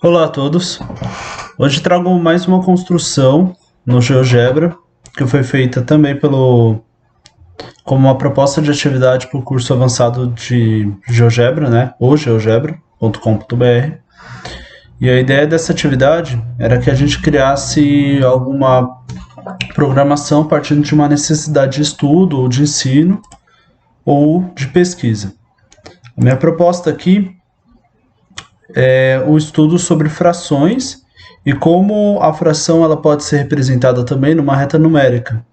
Olá a todos. Hoje trago mais uma construção no GeoGebra, que foi feita também como uma proposta de atividade para o curso avançado de GeoGebra, né? Ou geogebra.com.br. E a ideia dessa atividade era que a gente criasse alguma programação partindo de uma necessidade de estudo, ou de ensino, ou de pesquisa. A minha proposta aqui é o estudo sobre frações e como a fração ela pode ser representada também numa reta numérica.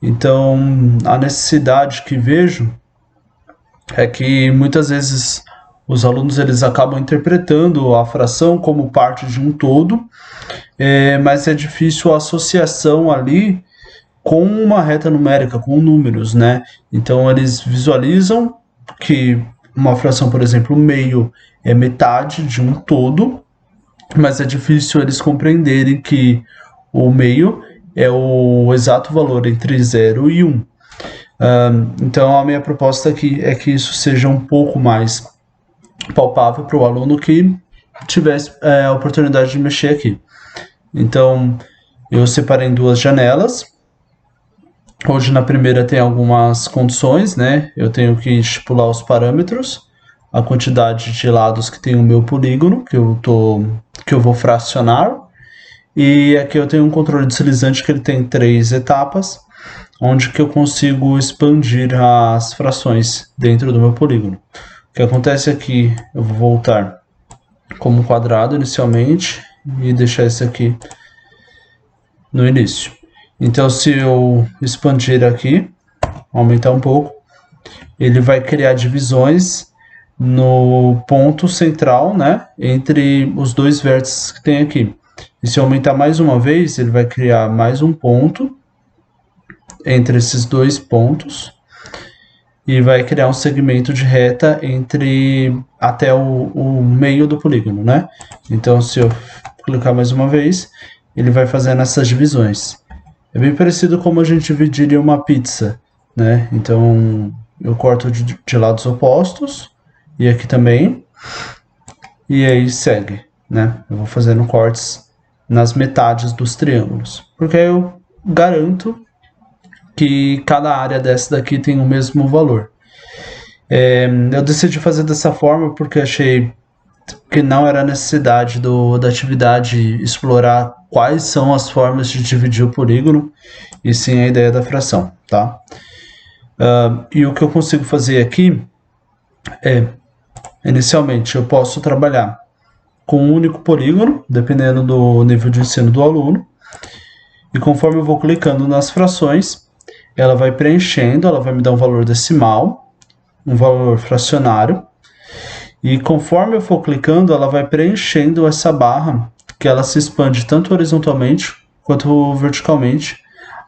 Então, a necessidade que vejo é que muitas vezes os alunos eles acabam interpretando a fração como parte de um todo, mas é difícil a associação ali com uma reta numérica, com números, né? Então, eles visualizam que uma fração, por exemplo, meio é metade de um todo, mas é difícil eles compreenderem que o meio é o exato valor entre 0 e 1. Então, a minha proposta aqui é que isso seja um pouco mais palpável para o aluno que tivesse a oportunidade de mexer aqui. Então, eu separei em duas janelas. Hoje, na primeira, tem algumas condições, né? Eu tenho que estipular os parâmetros, a quantidade de lados que tem o meu polígono, que eu vou fracionar. E aqui eu tenho um controle deslizante que ele tem 3 etapas, onde que eu consigo expandir as frações dentro do meu polígono. O que acontece aqui, eu vou voltar como quadrado inicialmente e deixar isso aqui no início. Então, se eu expandir aqui, aumentar um pouco, ele vai criar divisões no ponto central, né, entre os dois vértices que tem aqui. E se eu aumentar mais uma vez, ele vai criar mais um ponto entre esses dois pontos e vai criar um segmento de reta até o meio do polígono, né? Então, se eu clicar mais uma vez, ele vai fazendo essas divisões. É bem parecido como a gente dividiria uma pizza, né? Então, eu corto de lados opostos e aqui também, e aí segue, né? Eu vou fazendo cortes nas metades dos triângulos, porque aí eu garanto que cada área dessa daqui tem o mesmo valor. Eu decidi fazer dessa forma porque achei que não era necessidade da atividade explorar quais são as formas de dividir o polígono, e sim a ideia da fração, tá? E o que eu consigo fazer aqui é, inicialmente, eu posso trabalhar com um único polígono, dependendo do nível de ensino do aluno, e conforme eu vou clicando nas frações, ela vai preenchendo, ela vai me dar um valor decimal, um valor fracionário, e conforme eu for clicando, ela vai preenchendo essa barra, que ela se expande tanto horizontalmente quanto verticalmente,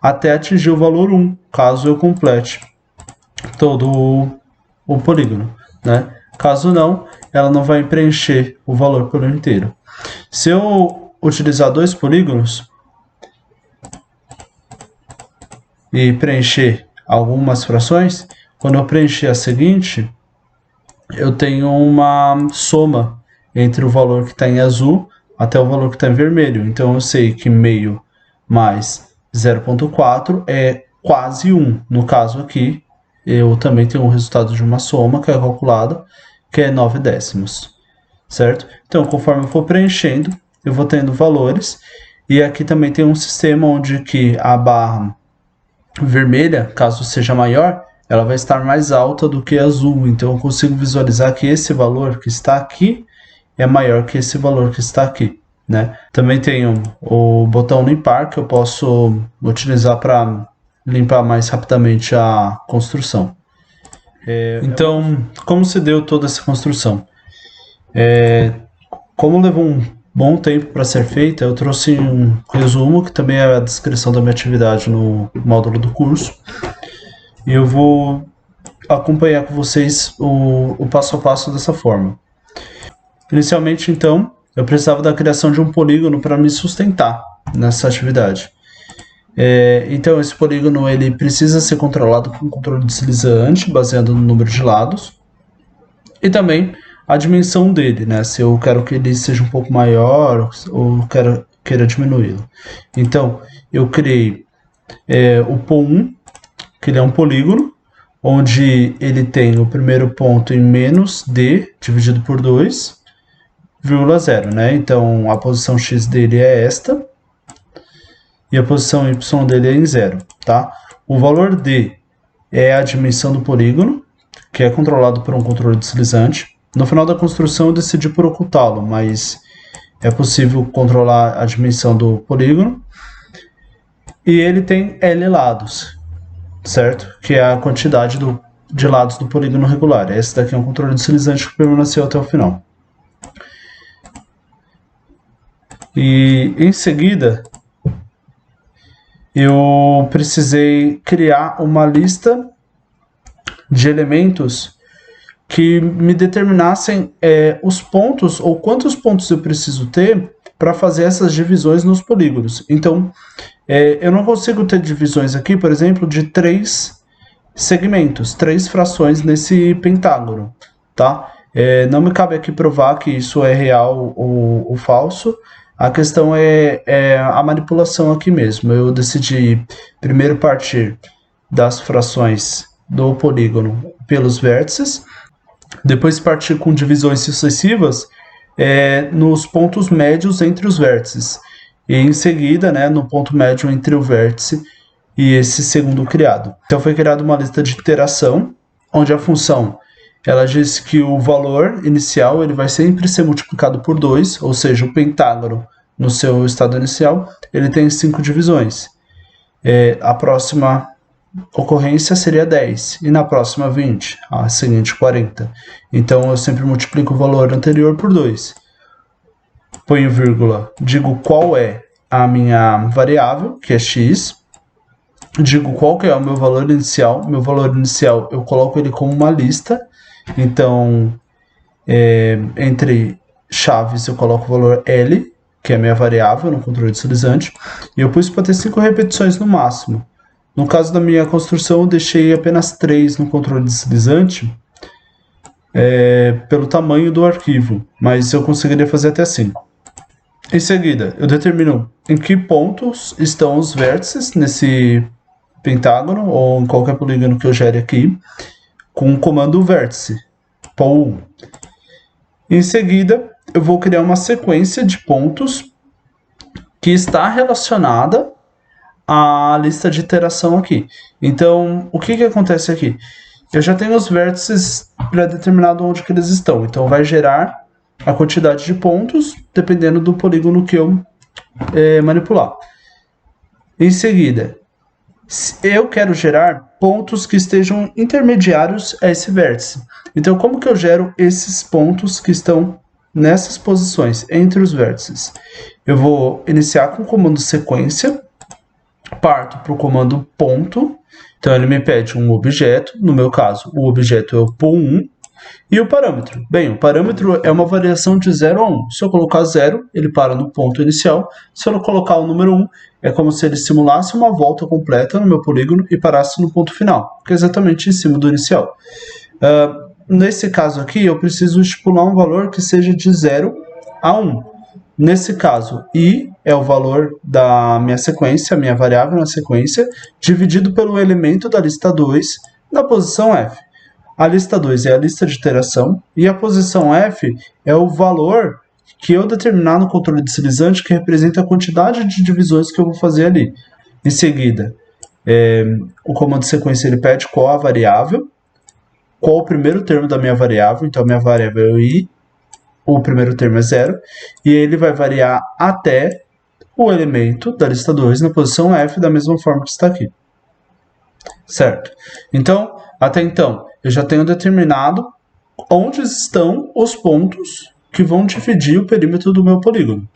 até atingir o valor 1, caso eu complete todo o polígono, né? Caso não, ela não vai preencher o valor pelo inteiro. Se eu utilizar dois polígonos e preencher algumas frações, quando eu preencher a seguinte, eu tenho uma soma entre o valor que está em azul até o valor que está em vermelho. Então eu sei que meio mais 0,4 é quase 1. No caso aqui, eu também tenho o resultado de uma soma que é calculada, que é 9 décimos, certo? Então, conforme eu for preenchendo, eu vou tendo valores, e aqui também tem um sistema onde que a barra vermelha, caso seja maior, ela vai estar mais alta do que a azul, então eu consigo visualizar que esse valor que está aqui é maior que esse valor que está aqui, né? Também tenho o botão limpar, que eu posso utilizar para limpar mais rapidamente a construção. Então, como se deu toda essa construção? Como levou um bom tempo para ser feita, eu trouxe um resumo, que também é a descrição da minha atividade no módulo do curso. E eu vou acompanhar com vocês o passo a passo dessa forma. Inicialmente, então, eu precisava da criação de um polígono para me sustentar nessa atividade. Então, esse polígono ele precisa ser controlado com controle deslizante, baseado no número de lados. E também a dimensão dele, né? Se eu quero que ele seja um pouco maior ou queira diminuí-lo. Então, eu criei o PO1, que ele é um polígono, onde ele tem o primeiro ponto em menos d dividido por 2, vírgula 0, né? Então, a posição x dele é esta, e a posição y dele é em 0, tá? O valor d é a dimensão do polígono, que é controlado por um controle deslizante. No final da construção eu decidi por ocultá-lo, mas é possível controlar a dimensão do polígono. E ele tem L lados, certo? Que é a quantidade de lados do polígono regular. Esse daqui é um controle deslizante que permaneceu até o final. E em seguida, eu precisei criar uma lista de elementos que me determinassem os pontos, ou quantos pontos eu preciso ter para fazer essas divisões nos polígonos. Então, eu não consigo ter divisões aqui, por exemplo, de 3 segmentos, 3 frações nesse pentágono, tá? Não me cabe aqui provar que isso é real ou falso. A questão é a manipulação aqui mesmo. Eu decidi primeiro partir das frações do polígono pelos vértices, depois partir com divisões sucessivas nos pontos médios entre os vértices. E em seguida, né, no ponto médio entre o vértice e esse segundo criado. Então foi criada uma lista de iteração, onde a função ela diz que o valor inicial ele vai sempre ser multiplicado por 2, ou seja, o pentágono no seu estado inicial ele tem 5 divisões. A próxima ocorrência seria 10, e na próxima 20, a seguinte 40. Então eu sempre multiplico o valor anterior por 2. Ponho vírgula, digo qual é a minha variável, que é x, digo qual que é o meu valor inicial. Meu valor inicial eu coloco ele como uma lista, então entre chaves eu coloco o valor L, que é a minha variável no controle deslizante, e eu pus para ter 5 repetições no máximo. No caso da minha construção eu deixei apenas 3 no controle deslizante, pelo tamanho do arquivo, mas eu conseguiria fazer até 5. Em seguida, eu determino em que pontos estão os vértices nesse pentágono, ou em qualquer polígono que eu gere aqui, com o comando vértice, PO1. Em seguida, eu vou criar uma sequência de pontos que está relacionada à lista de iteração aqui. Então, o que acontece aqui? Eu já tenho os vértices pré-determinado onde que eles estão, então vai gerar a quantidade de pontos, dependendo do polígono que eu manipular. Em seguida, eu quero gerar pontos que estejam intermediários a esse vértice. Então, como que eu gero esses pontos que estão nessas posições, entre os vértices? Eu vou iniciar com o comando sequência, parto para o comando ponto, então ele me pede um objeto, no meu caso, o objeto é o PO1, e o parâmetro? Bem, o parâmetro é uma variação de 0 a 1. Se eu colocar 0, ele para no ponto inicial. Se eu colocar o número 1, é como se ele simulasse uma volta completa no meu polígono e parasse no ponto final, que é exatamente em cima do inicial. Nesse caso aqui, eu preciso estipular um valor que seja de 0 a 1. Nesse caso, i é o valor da minha sequência, a minha variável na sequência, dividido pelo elemento da lista 2 na posição f. A lista 2 é a lista de iteração e a posição f é o valor que eu determinar no controle deslizante, que representa a quantidade de divisões que eu vou fazer ali. Em seguida, o comando sequência ele pede qual a variável, qual o primeiro termo da minha variável, então a minha variável é i, o primeiro termo é 0, e ele vai variar até o elemento da lista 2 na posição f, da mesma forma que está aqui. Certo? Então, até então, eu já tenho determinado onde estão os pontos que vão dividir o perímetro do meu polígono.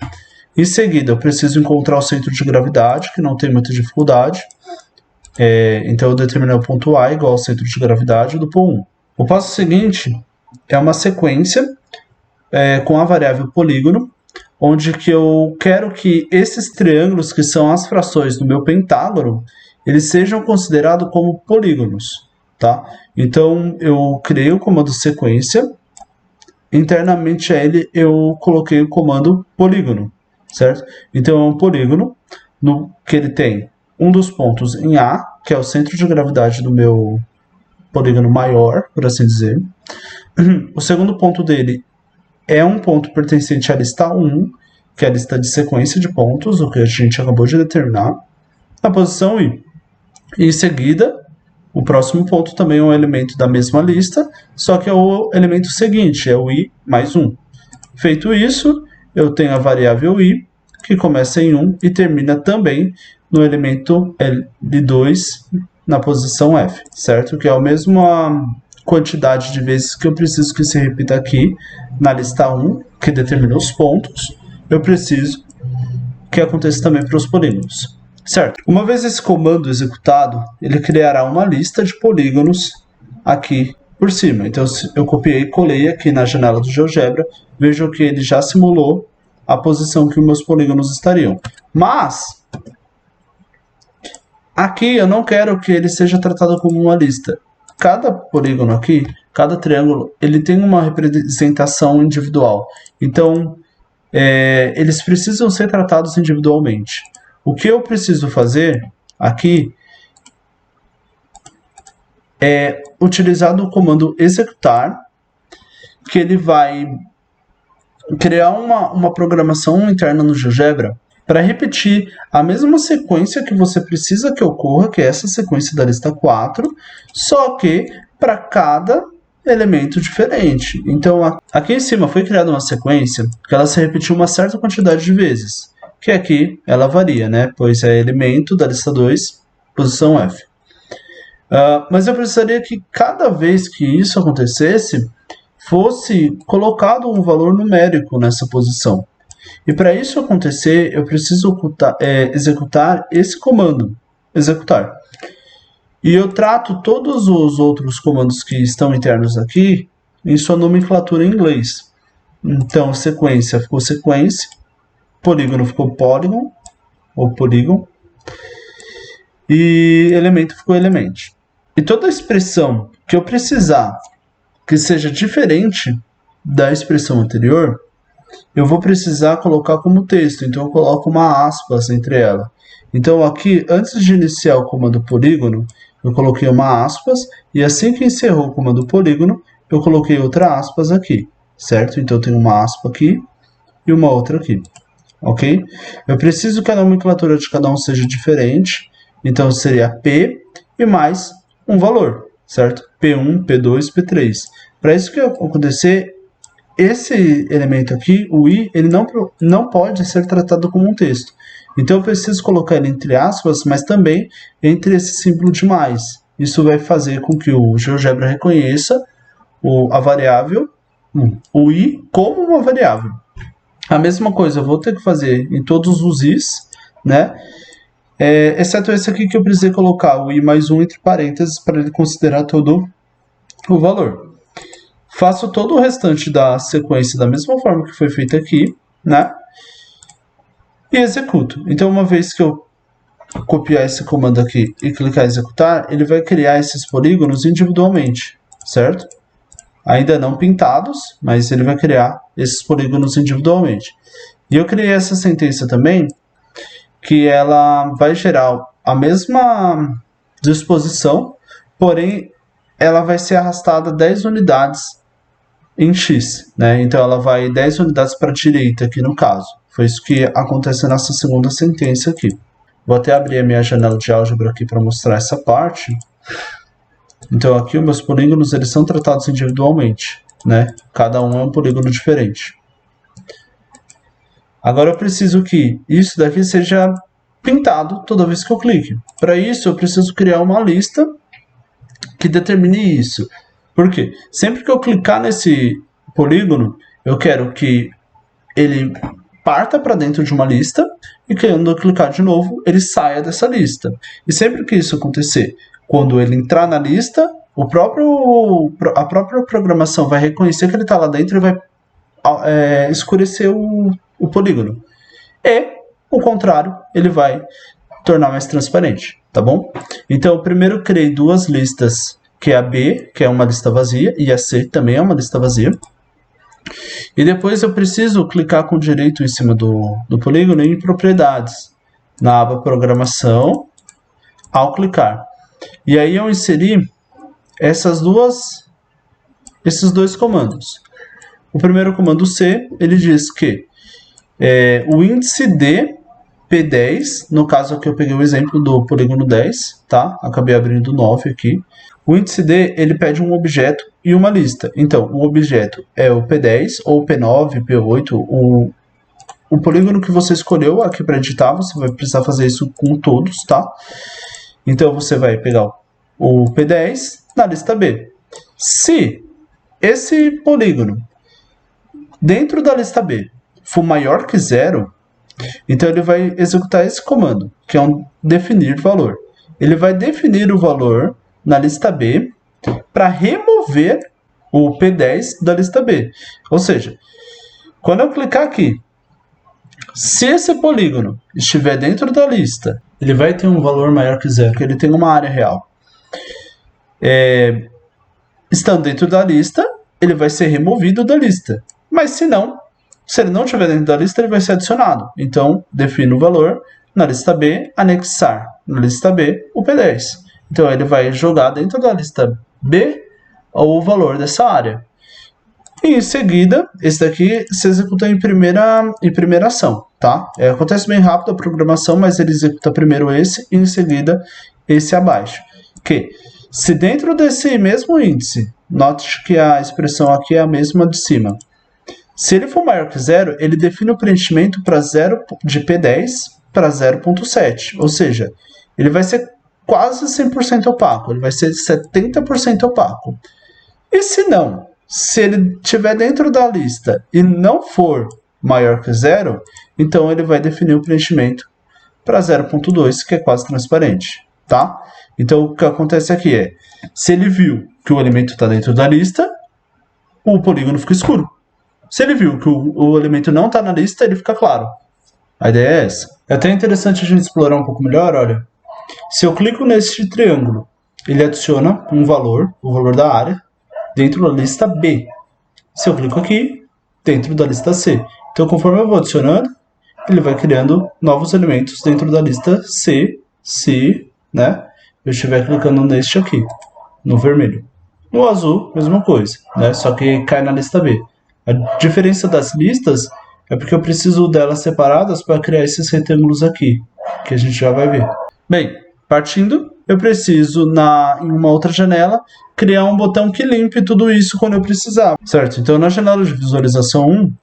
Em seguida, eu preciso encontrar o centro de gravidade, que não tem muita dificuldade. Então, eu determinei o ponto A igual ao centro de gravidade do PO1. O passo seguinte é uma sequência com a variável polígono, onde que eu quero que esses triângulos, que são as frações do meu pentágono, eles sejam considerados como polígonos. Tá? Então, eu criei o comando sequência, internamente a ele eu coloquei o comando polígono, certo? Então é um polígono no que ele tem um dos pontos em A, que é o centro de gravidade do meu polígono maior, por assim dizer. O segundo ponto dele é um ponto pertencente à lista 1, que é a lista de sequência de pontos, o que a gente acabou de determinar, na posição I. E em seguida, o próximo ponto também é um elemento da mesma lista, só que é o elemento seguinte, é o I mais 1. Feito isso, eu tenho a variável I, que começa em 1 e termina também no elemento L2 na posição F, certo? Que é a mesma quantidade de vezes que eu preciso que se repita aqui na lista 1, que determina os pontos, eu preciso que aconteça também para os polígonos. Certo. Uma vez esse comando executado, ele criará uma lista de polígonos aqui por cima. Então, eu copiei e colei aqui na janela do GeoGebra. Vejam que ele já simulou a posição que os meus polígonos estariam. Mas, aqui eu não quero que ele seja tratado como uma lista. Cada polígono aqui, cada triângulo, ele tem uma representação individual. Então, eles precisam ser tratados individualmente. O que eu preciso fazer aqui é utilizar o comando executar, que ele vai criar uma programação interna no GeoGebra para repetir a mesma sequência que você precisa que ocorra, que é essa sequência da lista 4, só que para cada elemento diferente. Então, aqui em cima foi criada uma sequência que ela se repetiu uma certa quantidade de vezes, que aqui ela varia, né? Pois é elemento da lista 2, posição F. Mas eu precisaria que cada vez que isso acontecesse, fosse colocado um valor numérico nessa posição. E para isso acontecer, eu preciso executar esse comando, executar. E eu trato todos os outros comandos que estão internos aqui em sua nomenclatura em inglês. Então, sequência ficou sequência, polígono ficou polygon, ou polygon, e elemento ficou element. E toda expressão que eu precisar que seja diferente da expressão anterior, eu vou precisar colocar como texto, então eu coloco uma aspas entre ela. Então aqui, antes de iniciar o comando polígono, eu coloquei uma aspas, e assim que encerrou o comando polígono, eu coloquei outra aspas aqui, certo? Então eu tenho uma aspa aqui e uma outra aqui. Ok? Eu preciso que a nomenclatura de cada um seja diferente, então seria P e mais um valor, certo? P1, P2, P3. Para isso que acontecer, esse elemento aqui, o I, ele não pode ser tratado como um texto. Então eu preciso colocar ele entre aspas, mas também entre esse símbolo de mais. Isso vai fazer com que o GeoGebra reconheça a variável, o I, como uma variável. A mesma coisa eu vou ter que fazer em todos os Is, né? Exceto esse aqui que eu precisei colocar o I mais 1 entre parênteses para ele considerar todo o valor. Faço todo o restante da sequência da mesma forma que foi feito aqui, né? E executo. Então, uma vez que eu copiar esse comando aqui e clicar em executar, ele vai criar esses polígonos individualmente, certo? Ainda não pintados, mas ele vai criar esses polígonos individualmente. E eu criei essa sentença também, que ela vai gerar a mesma disposição, porém ela vai ser arrastada 10 unidades em X, né? Então ela vai 10 unidades para a direita aqui no caso. Foi isso que aconteceu nessa segunda sentença aqui. Vou até abrir a minha janela de álgebra aqui para mostrar essa parte. Então aqui os meus polígonos eles são tratados individualmente, né? Cada um é um polígono diferente. Agora eu preciso que isso daqui seja pintado toda vez que eu clique. Para isso eu preciso criar uma lista que determine isso. Por quê? Sempre que eu clicar nesse polígono, eu quero que ele parta para dentro de uma lista e quando eu clicar de novo, ele saia dessa lista. E sempre que isso acontecer, quando ele entrar na lista, a própria programação vai reconhecer que ele está lá dentro e vai escurecer o polígono. E, o contrário, ele vai tornar mais transparente, tá bom? Então, eu primeiro criei duas listas, que é a B, que é uma lista vazia, e a C também é uma lista vazia. E depois eu preciso clicar com o direito em cima do polígono em propriedades, na aba programação, ao clicar. E aí eu inseri esses dois comandos. O primeiro comando C, ele diz que o índice de P10, no caso aqui eu peguei o exemplo do polígono 10, tá? Acabei abrindo 9 aqui. O índice D, ele pede um objeto e uma lista. Então, o objeto é o P10, ou P9, P8, o polígono que você escolheu aqui para editar, você vai precisar fazer isso com todos, tá? Então, você vai pegar o P10 na lista B. Se esse polígono dentro da lista B for maior que 0, então ele vai executar esse comando, que é um definir valor. Ele vai definir o valor na lista B para remover o P10 da lista B. Ou seja, quando eu clicar aqui, se esse polígono estiver dentro da lista, ele vai ter um valor maior que 0, que ele tem uma área real. Estando dentro da lista, ele vai ser removido da lista. Mas se ele não estiver dentro da lista, ele vai ser adicionado. Então, defino o valor na lista B, anexar na lista B o P10. Então, ele vai jogar dentro da lista B o valor dessa área. E em seguida, esse daqui se executa em primeira ação, tá? Acontece bem rápido a programação, mas ele executa primeiro esse e em seguida esse abaixo. Que se dentro desse mesmo índice, note que a expressão aqui é a mesma de cima. Se ele for maior que 0, ele define o preenchimento para 0 de P10 para 0.7. Ou seja, ele vai ser quase 100% opaco. Ele vai ser 70% opaco. E se ele estiver dentro da lista e não for maior que 0, então ele vai definir o preenchimento para 0.2, que é quase transparente. Tá? Então o que acontece aqui é, se ele viu que o elemento está dentro da lista, o polígono fica escuro. Se ele viu que o elemento não está na lista, ele fica claro. A ideia é essa. É até interessante a gente explorar um pouco melhor, olha. Se eu clico nesse triângulo, ele adiciona um valor, o valor da área, dentro da lista B. Se eu clico aqui, dentro da lista C. Então, conforme eu vou adicionando, ele vai criando novos elementos dentro da lista C, se, né, eu estiver clicando neste aqui, no vermelho. No azul, mesma coisa, né, só que cai na lista B. A diferença das listas é porque eu preciso delas separadas para criar esses retângulos aqui, que a gente já vai ver. Bem, partindo, eu preciso, em uma outra janela, criar um botão que limpe tudo isso quando eu precisar, certo? Então, na janela de visualização 1,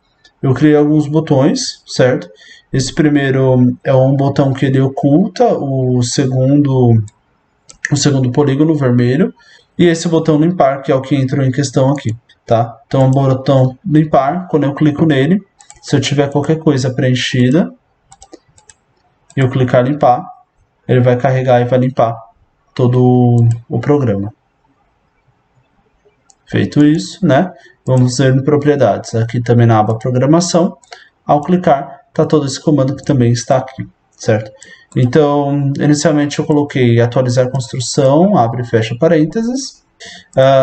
eu criei alguns botões, certo? Esse primeiro é um botão que ele oculta o segundo polígono vermelho, e esse botão limpar, que é o que entrou em questão aqui, tá? Então, o botão limpar, quando eu clico nele, se eu tiver qualquer coisa preenchida, e eu clicar em limpar, ele vai carregar e vai limpar todo o programa. Feito isso, né? Vamos ver em propriedades. Aqui também na aba programação. Ao clicar, está todo esse comando que também está aqui, certo? Então, inicialmente eu coloquei atualizar construção, abre e fecha parênteses.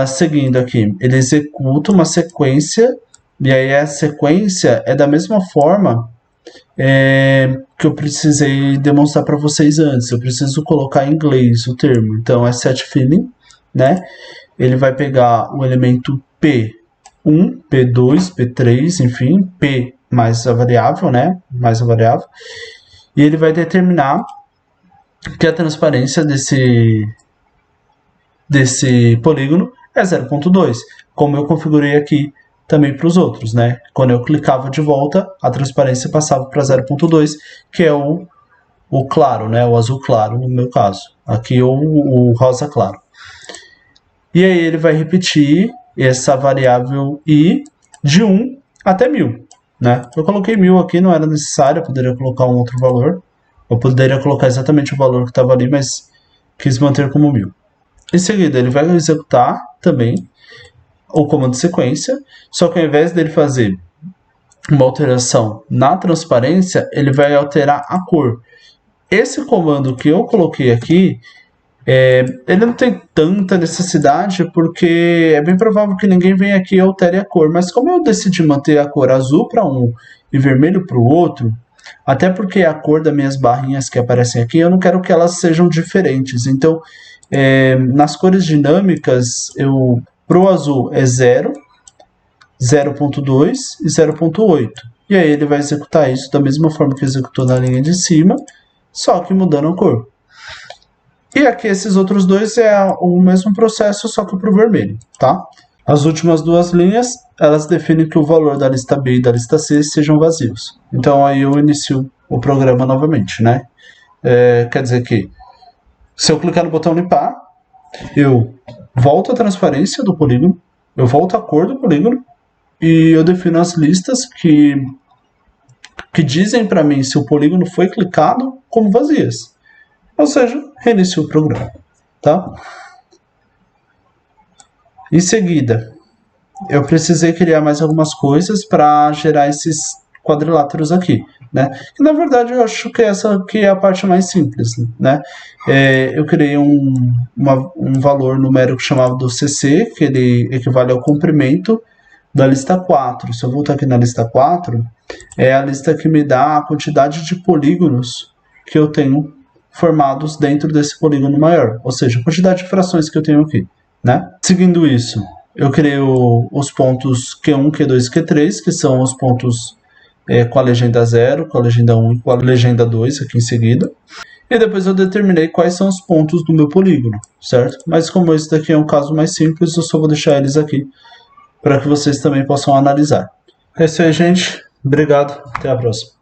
Seguindo aqui, ele executa uma sequência, e aí a sequência é da mesma forma que eu precisei demonstrar para vocês antes. Eu preciso colocar em inglês o termo. Então, é set filling, né? Ele vai pegar o elemento P1, P2, P3, enfim, P mais a variável, né? Mais a variável. E ele vai determinar que a transparência desse polígono é 0.2, como eu configurei aqui também para os outros, né? Quando eu clicava de volta, a transparência passava para 0.2, que é o claro, né? O azul claro no meu caso. Aqui o rosa claro. E aí ele vai repetir essa variável i de 1 até 1000, né? Eu coloquei 1000 aqui, não era necessário, eu poderia colocar um outro valor. Eu poderia colocar exatamente o valor que estava ali, mas quis manter como 1000. Em seguida, ele vai executar também o comando sequência, só que ao invés dele fazer uma alteração na transparência, ele vai alterar a cor. Esse comando que eu coloquei aqui, Ele não tem tanta necessidade porque é bem provável que ninguém venha aqui e altere a cor, mas como eu decidi manter a cor azul para um e vermelho para o outro, até porque a cor das minhas barrinhas que aparecem aqui, eu não quero que elas sejam diferentes. Então, nas cores dinâmicas, pro azul é 0, 0.2 e 0.8. E aí ele vai executar isso da mesma forma que executou na linha de cima, só que mudando a cor. E aqui esses outros dois é o mesmo processo, só que para o vermelho, tá? As últimas duas linhas, elas definem que o valor da lista B e da lista C sejam vazios. Então aí eu inicio o programa novamente, né? Quer dizer que se eu clicar no botão limpar, eu volto a transparência do polígono, eu volto a cor do polígono e eu defino as listas que dizem para mim se o polígono foi clicado como vazias. Ou seja, reinicio o programa, tá? Em seguida, eu precisei criar mais algumas coisas para gerar esses quadriláteros aqui, né? E na verdade eu acho que essa aqui é a parte mais simples, né? Eu criei um valor numérico chamado CC, que ele equivale ao comprimento da lista 4. Se eu voltar aqui na lista 4, é a lista que me dá a quantidade de polígonos que eu tenho formados dentro desse polígono maior, ou seja, a quantidade de frações que eu tenho aqui, né? Seguindo isso, eu criei os pontos Q1, Q2 e Q3, que são os pontos com a legenda 0, com a legenda 1 e com a legenda 2 aqui em seguida. E depois eu determinei quais são os pontos do meu polígono, certo? Mas como esse daqui é um caso mais simples, eu só vou deixar eles aqui para que vocês também possam analisar. É isso aí, gente. Obrigado. Até a próxima.